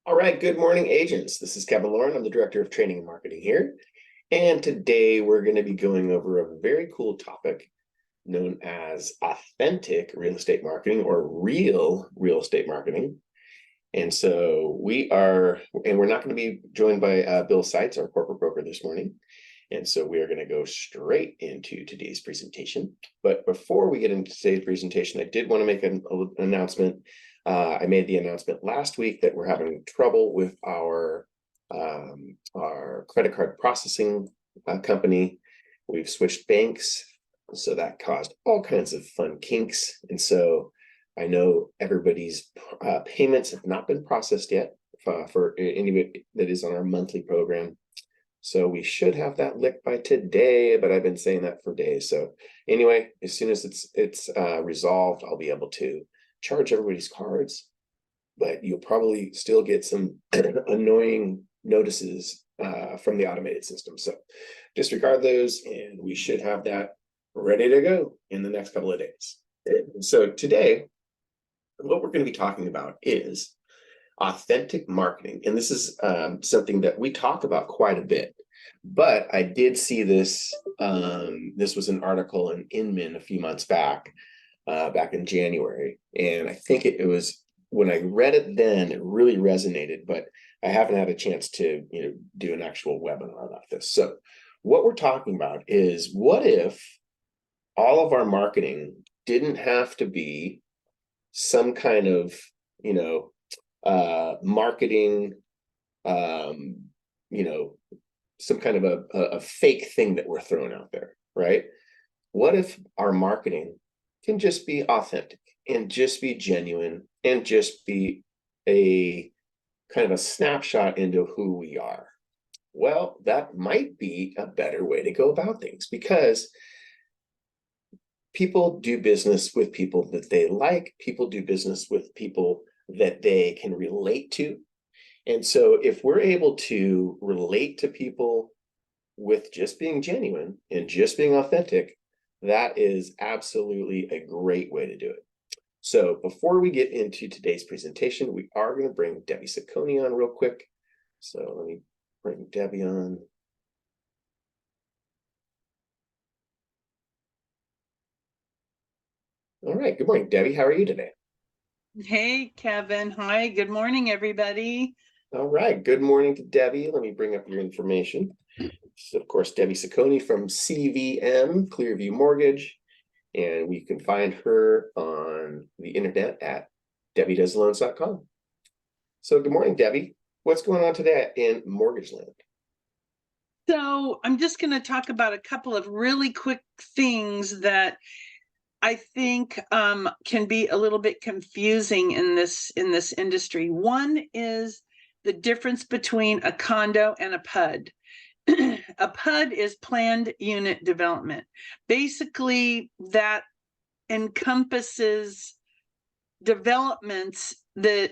All right, good morning, agents. This is Kevin Lauren. I'm the Director of Training and Marketing here. And today we're going to be going over a very cool topic known as authentic real estate marketing or real estate marketing. And so we're not going to be joined by Bill Seitz, our corporate broker this morning. And so we are going to go straight into today's presentation. But before we get into today's presentation, I did want to make an announcement. I made the announcement last week that we're having trouble with our credit card processing company. We've switched banks, so that caused all kinds of fun kinks. And so I know everybody's payments have not been processed yet for anybody that is on our monthly program. So we should have that licked by today, but I've been saying that for days. So anyway, as soon as it's resolved, I'll be able to charge everybody's cards, but you'll probably still get some annoying notices from the automated system. So disregard those, and we should have that ready to go in the next couple of days. So today, what we're going to be talking about is authentic marketing. And this is something that we talk about quite a bit, but I did see this. This was an article in Inman a few months back in January. And I think it was, when I read it then, it really resonated, but I haven't had a chance to do an actual webinar about this. So what we're talking about is, what if all of our marketing didn't have to be some kind of marketing, some kind of a fake thing that we're throwing out there, right? What if our marketing can just be authentic and just be genuine and just be a kind of a snapshot into who we are? Well, that might be a better way to go about things, because people do business with people that they like. People do business with people that they can relate to. And so if we're able to relate to people with just being genuine and just being authentic, that is absolutely a great way to do it. So before we get into today's presentation, we are going to bring Debbie Ciccone on real quick. So let me bring Debbie on. All right. Good morning, Debbie. How are you today? Hey, Kevin. Hi. Good morning, everybody. All right. Good morning to Debbie. Let me bring up your information. So, of course, Debbie Ciccone from CVM, Clearview Mortgage. And we can find her on the internet at debbiedoesloans.com. So good morning, Debbie. What's going on today in mortgage land? So I'm just going to talk about a couple of really quick things that I think can be a little bit confusing in this industry. One is the difference between a condo and a PUD. A PUD is planned unit development. Basically, that encompasses developments that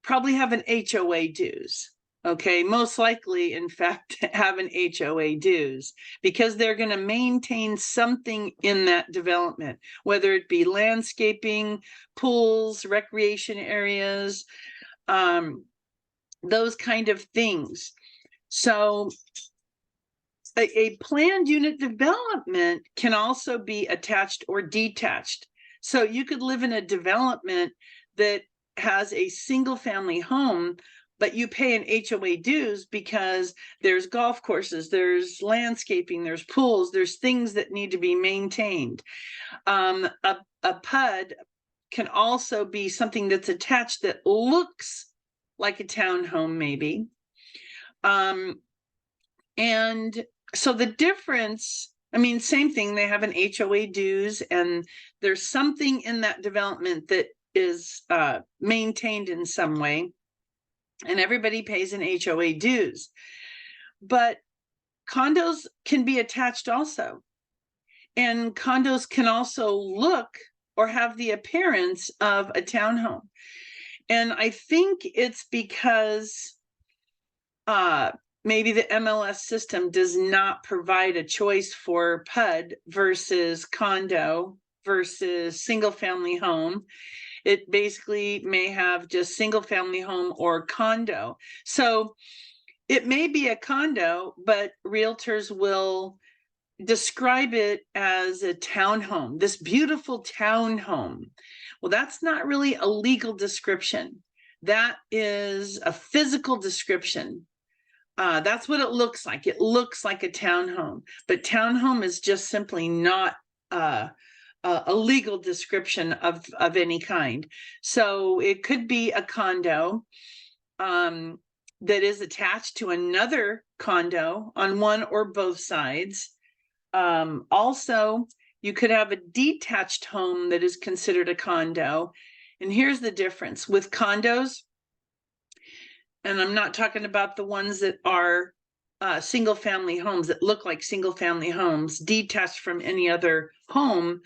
probably have an HOA dues. Okay, most likely, in fact, have an HOA dues, because they're going to maintain something in that development, whether it be landscaping, pools, recreation areas, those kind of things. So a planned unit development can also be attached or detached. So you could live in a development that has a single family home, but you pay an HOA dues because there's golf courses, there's landscaping, there's pools, there's things that need to be maintained. A PUD can also be something that's attached that looks like a townhome, maybe. And so the difference, same thing, they have an HOA dues, and there's something in that development that is maintained in some way, and everybody pays an HOA dues. But condos can be attached also, and condos can also look or have the appearance of a townhome. And I think it's because maybe the MLS system does not provide a choice for PUD versus condo versus single family home. It basically may have just single family home or condo. So it may be a condo, but realtors will describe it as a townhome, this beautiful townhome. Well, that's not really a legal description. That is a physical description. That's what it looks like. It looks like a townhome, but townhome is just simply not a legal description of any kind. So it could be a condo that is attached to another condo on one or both sides. Also, you could have a detached home that is considered a condo. And here's the difference with condos. And I'm not talking about the ones that are single family homes that look like single family homes detached from any other home.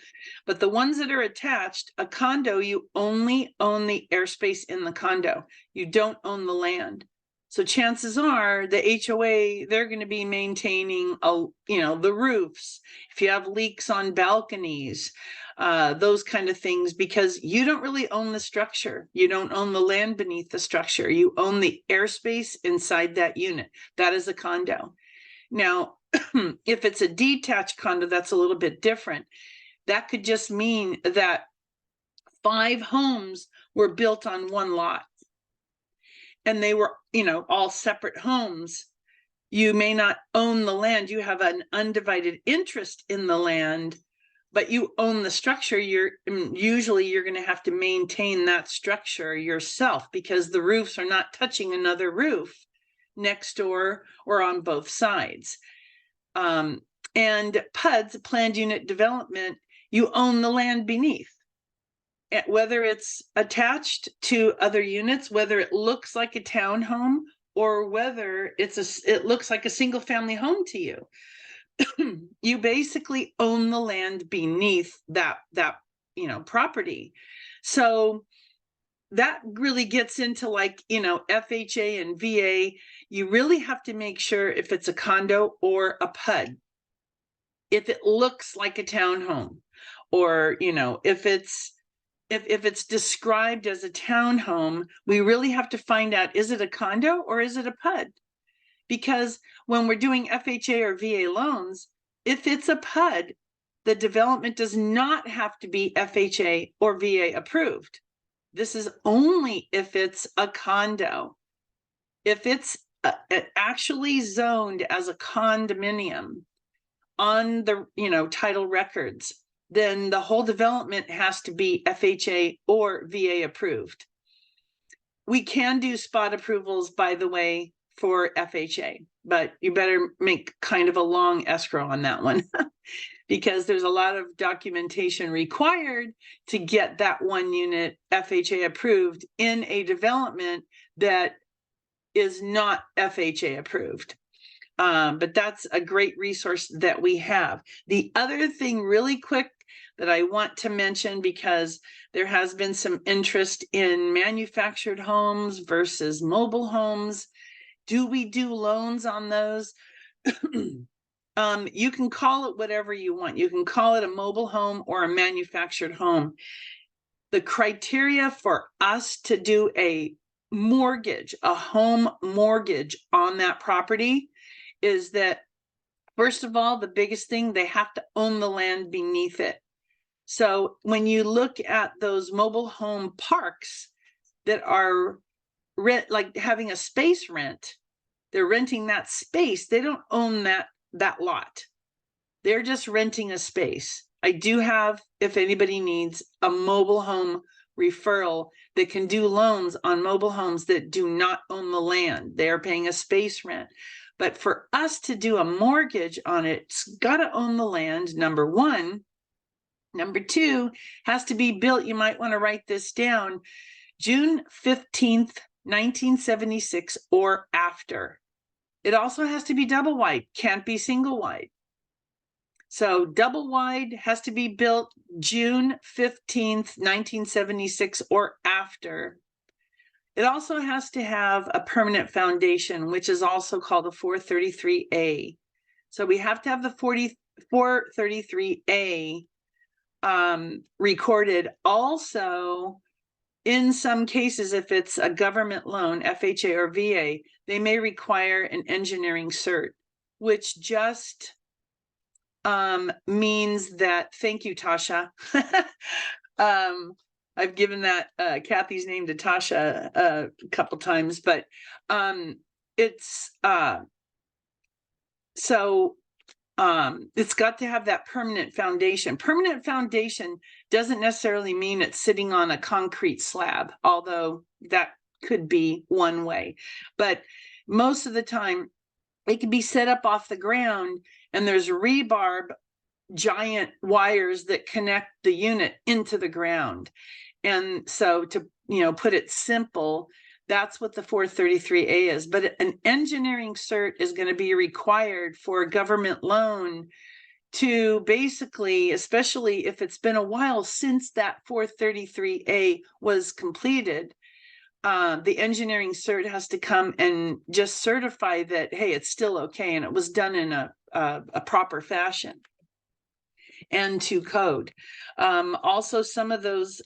But the ones that are attached, a condo, you only own the airspace in the condo. You don't own the land. So chances are the HOA, they're going to be maintaining, the roofs. If you have leaks on balconies, those kind of things, because you don't really own the structure. You don't own the land beneath the structure. You own the airspace inside that unit. That is a condo. Now, if it's a detached condo, that's a little bit different. That could just mean that 5 homes were built on one lot. And they were, all separate homes. You may not own the land. You have an undivided interest in the land, but you own the structure. Usually you're going to have to maintain that structure yourself because the roofs are not touching another roof next door or on both sides. And PUDs, planned unit development, you own the land beneath. Whether it's attached to other units, whether it looks like a townhome, or whether it looks like a single family home to you, you basically own the land beneath that property. So that really gets into FHA and VA. You really have to make sure if it's a condo or a PUD, if it looks like a townhome, or if it's described as a townhome, we really have to find out, is it a condo or is it a PUD? Because when we're doing FHA or VA loans, if it's a PUD, the development does not have to be FHA or VA approved. This is only if it's a condo. If it's actually zoned as a condominium on the title records, then the whole development has to be FHA or VA approved. We can do spot approvals, by the way, for FHA, but you better make kind of a long escrow on that one because there's a lot of documentation required to get that one unit FHA approved in a development that is not FHA approved. But that's a great resource that we have. The other thing really quick that I want to mention, because there has been some interest in manufactured homes versus mobile homes. Do we do loans on those? You can call it whatever you want. You can call it a mobile home or a manufactured home. The criteria for us to do a mortgage, a home mortgage on that property, is that, first of all, the biggest thing, they have to own the land beneath it. So when you look at those mobile home parks that are like having a space rent, they're renting that space. They don't own that lot. They're just renting a space. I do have, if anybody needs, a mobile home referral that can do loans on mobile homes that do not own the land. They are paying a space rent. But for us to do a mortgage on it, it's got to own the land, number one. Number two, has to be built, you might want to write this down, June 15th, 1976 or after. It also has to be double wide, can't be single wide. So double wide has to be built June 15th, 1976 or after. It also has to have a permanent foundation, which is also called a 433A. So we have to have the 433A recorded. Also, in some cases, if it's a government loan, FHA or VA, they may require an engineering cert, which just means that, thank you, Tasha. I've given that Kathy's name to Tasha a couple times, but it's it's got to have that permanent foundation. Permanent foundation doesn't necessarily mean it's sitting on a concrete slab, although that could be one way. But most of the time, it can be set up off the ground, and there's rebarb giant wires that connect the unit into the ground. And so, to put it simple, that's what the 433A is. But an engineering cert is going to be required for a government loan to basically, especially if it's been a while since that 433A was completed, the engineering cert has to come and just certify that, hey, it's still okay, and it was done in a proper fashion and to code. Also, some of those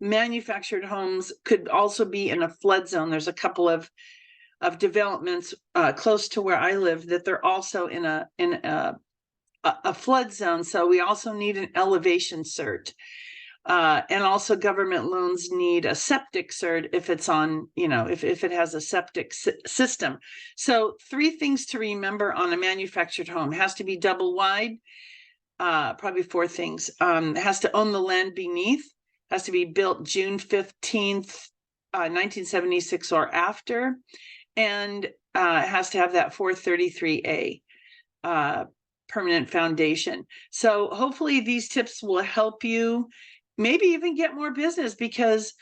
manufactured homes could also be in a flood zone. There's a couple of developments close to where I live that they're also in a flood zone. So we also need an elevation cert. And also government loans need a septic cert if it's on, if it has a septic system. So 3 things to remember on a manufactured home: it has to be double wide. Probably 4 things. It has to own the land beneath, has to be built June 15th, 1976 or after, and it has to have that 433A permanent foundation. So hopefully these tips will help you maybe even get more business, because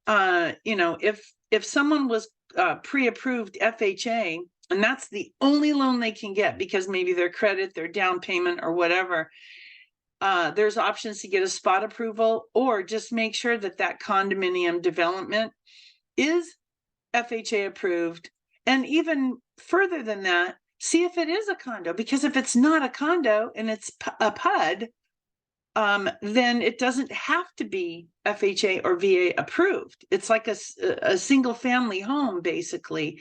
if someone was pre-approved FHA, and that's the only loan they can get because maybe their credit, their down payment, or whatever, there's options to get a spot approval, or just make sure that that condominium development is FHA approved. And even further than that, see if it is a condo, because if it's not a condo and it's a PUD, then it doesn't have to be FHA or VA approved. It's like a single family home, basically.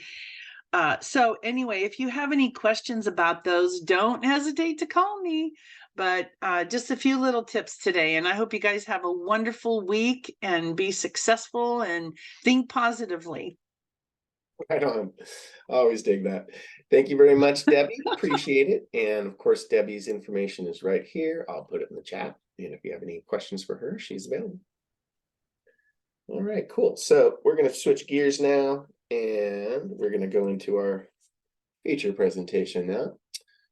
So anyway, if you have any questions about those, don't hesitate to call me. But just a few little tips today, and I hope you guys have a wonderful week and be successful and think positively. Right on. I always dig that. Thank you very much, Debbie. Appreciate it. And of course, Debbie's information is right here. I'll put it in the chat. And if you have any questions for her, she's available. All right, cool. So we're going to switch gears now, and we're going to go into our feature presentation now.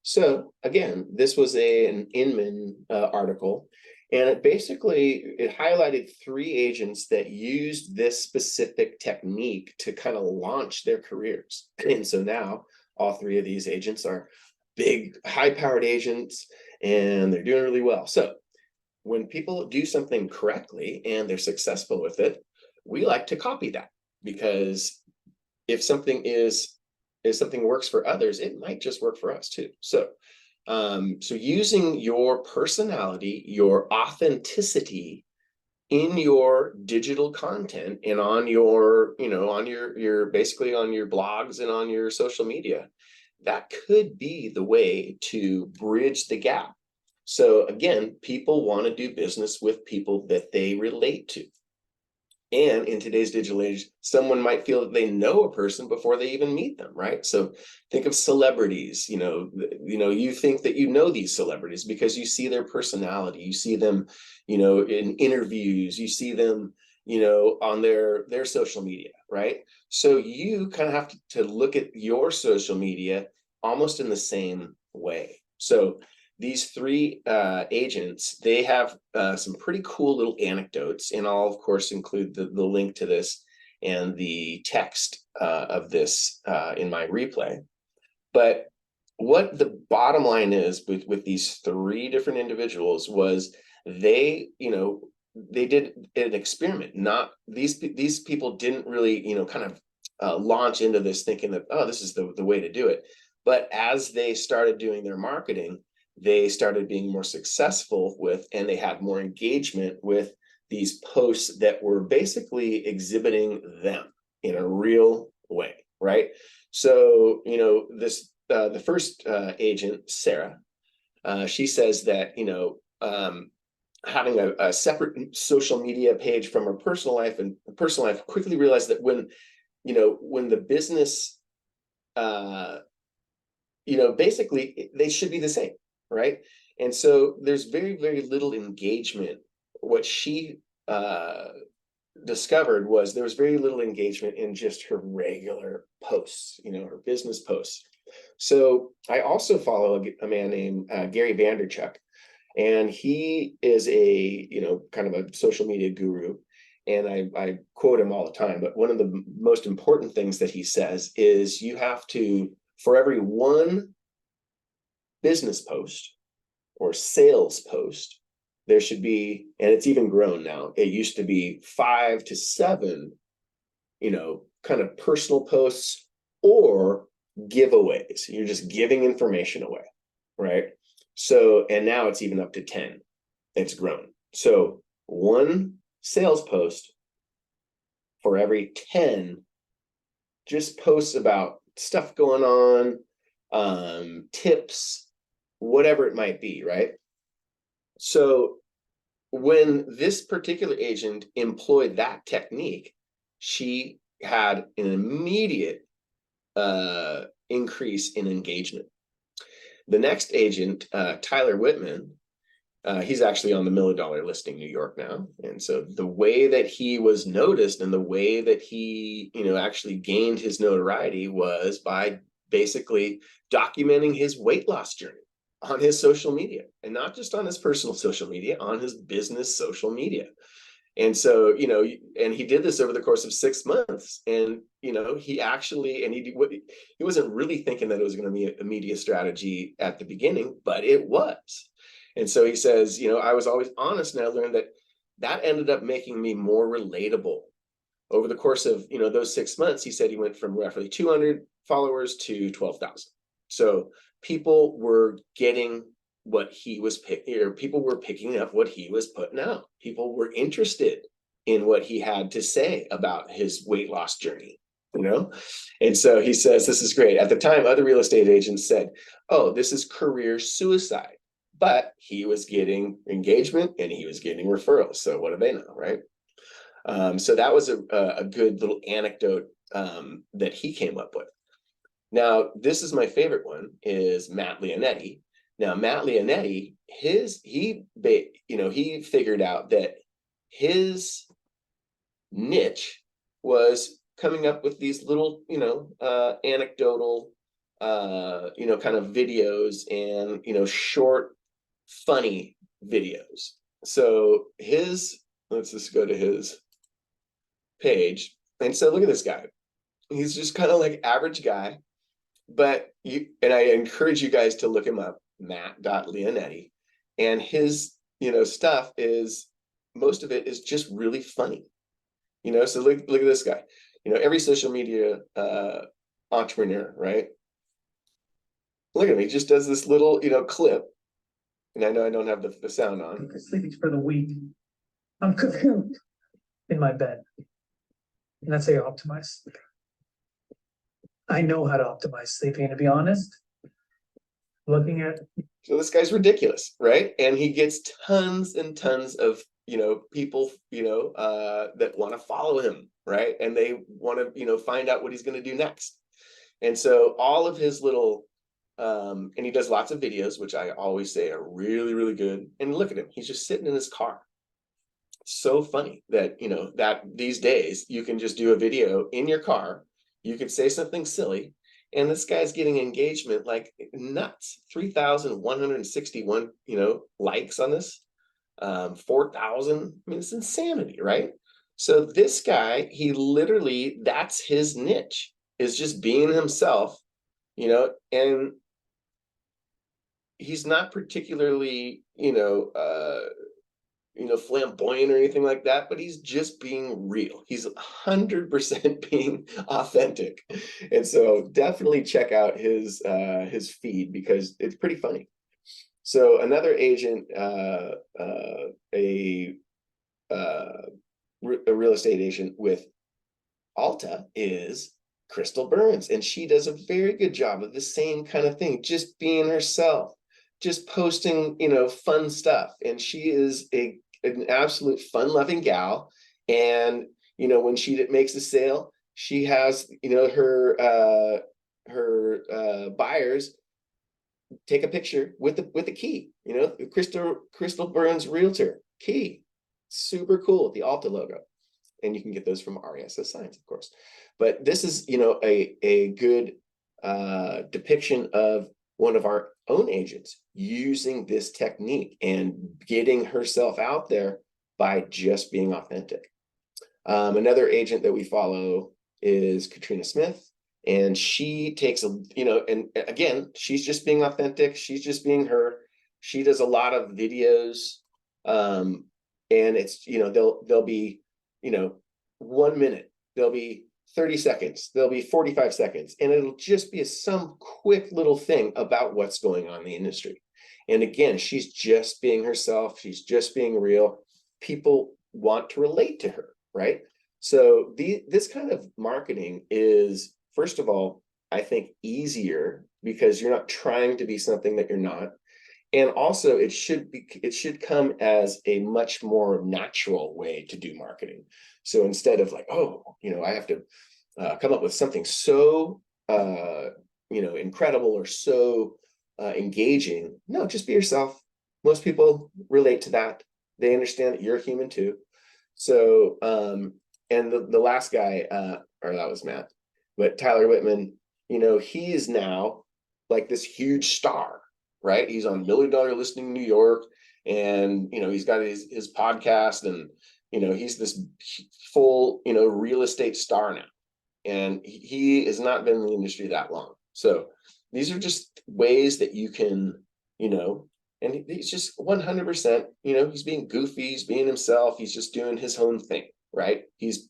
So again, this was an Inman article, and it highlighted 3 agents that used this specific technique to kind of launch their careers. And so now all 3 of these agents are big, high-powered agents, and they're doing really well. So when people do something correctly and they're successful with it, we like to copy that, because if something works for others, it might just work for us too. So using your personality, your authenticity in your digital content and on your, on your basically on your blogs and on your social media, that could be the way to bridge the gap. So again, people want to do business with people that they relate to. And in today's digital age, someone might feel that they know a person before they even meet them, right? So think of celebrities. You think that you know these celebrities because you see their personality, you see them, in interviews, you see them, on their social media, right? So you kind of have to look at your social media almost in the same way. So these 3 agents, they have some pretty cool little anecdotes, and I'll of course include the link to this and the text of this in my replay. But what the bottom line is with these 3 different individuals was they did an experiment. Not these people didn't really kind of launch into this thinking that, oh, this is the way to do it. But as they started doing their marketing, they started being more successful with, and they had more engagement with these posts that were basically exhibiting them in a real way, right? So, you know, this the first agent, Sarah, she says that, you know, having a separate social media page from her personal life, and personal life, quickly realized that when, you know, when the business, you know, basically they should be the same, right? And so there's very, very little engagement. What she discovered was there was very little engagement in just her regular posts, you know, her business posts. So I also follow a man named Gary Vanderchuck, and he is a, you know, kind of a social media guru. And I quote him all the time, but one of the most important things that he says is you have to, for every one business post or sales post, there should be, and it's even grown now, it used to be 5 to 7, you know, kind of personal posts or giveaways. You're just giving information away, right? So, and now it's even up to 10. It's grown. So one sales post for every 10 just posts about stuff going on, tips, whatever it might be, right? So when this particular agent employed that technique, she had an immediate increase in engagement. The next agent, Tyler Whitman, he's actually on the $1 Million Listing New York now. And so the way that he was noticed and the way that he, you know, actually gained his notoriety was by basically documenting his weight loss journey on his social media, and not just on his personal social media, on his business social media. And so, you know, and he did this over the course of 6 months. And, you know, he actually, and he wasn't really thinking that it was going to be a media strategy at the beginning, but it was. And so he says, you know, I was always honest, and I learned that that ended up making me more relatable. Over the course of, you know, those 6 months, he said he went from roughly 200 followers to 12,000. So people were getting what he was picking, or people were picking up what he was putting out. People were interested in what he had to say about his weight loss journey, you know? And so he says, this is great. At the time, other real estate agents said, oh, this is career suicide. But he was getting engagement and he was getting referrals. So what do they know, right? So that was a good little anecdote that he came up with. Now, this is my favorite one, is Matt Leonetti. Now, Matt Leonetti, he figured out that his niche was coming up with these little, you know, anecdotal, you know, kind of videos and, you know, short, funny videos. So let's just go to his page. And so look at this guy. He's just kind of like average guy, but and I encourage you guys to look him up, Matt.Leonetti, and his, you know, stuff is, most of it is just really funny, you know. So look at this guy, you know, every social media entrepreneur, right? Look at him, he just does this little, you know, clip, and I know I don't have the sound on. Sleeping for the week. I'm cocooned in my bed. And that's how you optimize sleeping. I know how to optimize sleeping, and to be honest, looking at, so this guy's ridiculous, right? And he gets tons and tons of, you know, people, you know, that want to follow him, right? And they want to, you know, find out what he's going to do next. And so all of his little, and he does lots of videos, which I always say are really, really good. And look at him, he's just sitting in his car. So funny that, you know, that these days you can just do a video in your car, you could say something silly, and this guy's getting engagement like nuts. 3,161, you know, likes on this, 4,000. I mean, it's insanity, right? So this guy, he literally, that's his niche, is just being himself, you know. And he's not particularly, you know, flamboyant or anything like that, but he's just being real. He's 100% being authentic. And so definitely check out his feed, because it's pretty funny. So another agent, a a real estate agent with Alta is Crystal Burns, and she does a very good job of the same kind of thing, just being herself, just posting, fun stuff. And she is an absolute fun-loving gal. And when she makes a sale, she has her buyers take a picture with the key, Crystal Burns Realtor key, super cool with the Alta logo. And you can get those from RESS Signs, of course. But this is, a good depiction of one of our own agents using this technique and getting herself out there by just being authentic. Another agent that we follow is Katrina Smith, and she takes and again, she's just being authentic. She's just being her. She does a lot of videos, and it's, they'll be, 1 minute, there'll be 30 seconds, there'll be 45 seconds, and it'll just be some quick little thing about what's going on in the industry. And again, she's just being herself. She's just being real. People want to relate to her, right? So this kind of marketing is, first of all, I think easier because you're not trying to be something that you're not. And also it should come as a much more natural way to do marketing. So instead of like, I have to come up with something so, incredible or so engaging. No, just be yourself. Most people relate to that. They understand that you're human too. So, and the last guy, or that was Matt, but Tyler Whitman, he is now like this huge star, right? He's on $1 Million Listing in New York, and he's got his podcast, and he's this full real estate star now, and he has not been in the industry that long. So these are just ways that you can, and he's just 100%, he's being goofy, he's being himself, he's just doing his own thing, right? He's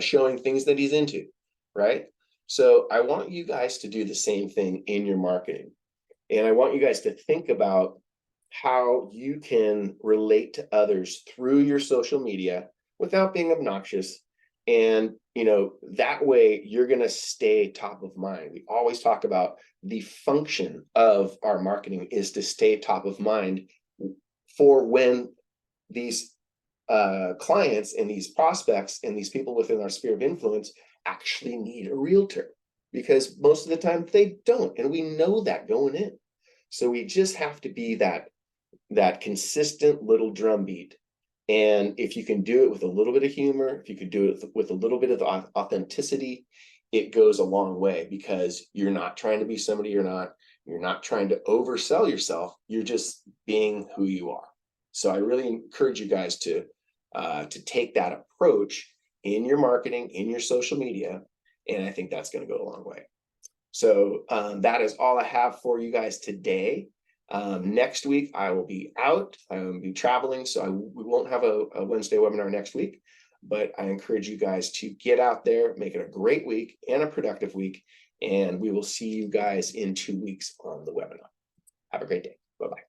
showing things that he's into, right? So I want you guys to do the same thing in your marketing. And I want you guys to think about how you can relate to others through your social media without being obnoxious. And, that way you're going to stay top of mind. We always talk about the function of our marketing is to stay top of mind for when these clients and these prospects and these people within our sphere of influence actually need a realtor, because most of the time they don't. And we know that going in. So we just have to be that consistent little drumbeat. And if you can do it with a little bit of humor, if you could do it with a little bit of authenticity, it goes a long way, because you're not trying to be somebody you're not. You're not trying to oversell yourself. You're just being who you are. So I really encourage you guys to take that approach in your marketing, in your social media, and I think that's going to go a long way. So that is all I have for you guys today. Next week, I will be out. I will be traveling, so we won't have a Wednesday webinar next week. But I encourage you guys to get out there, make it a great week and a productive week. And we will see you guys in 2 weeks on the webinar. Have a great day. Bye-bye.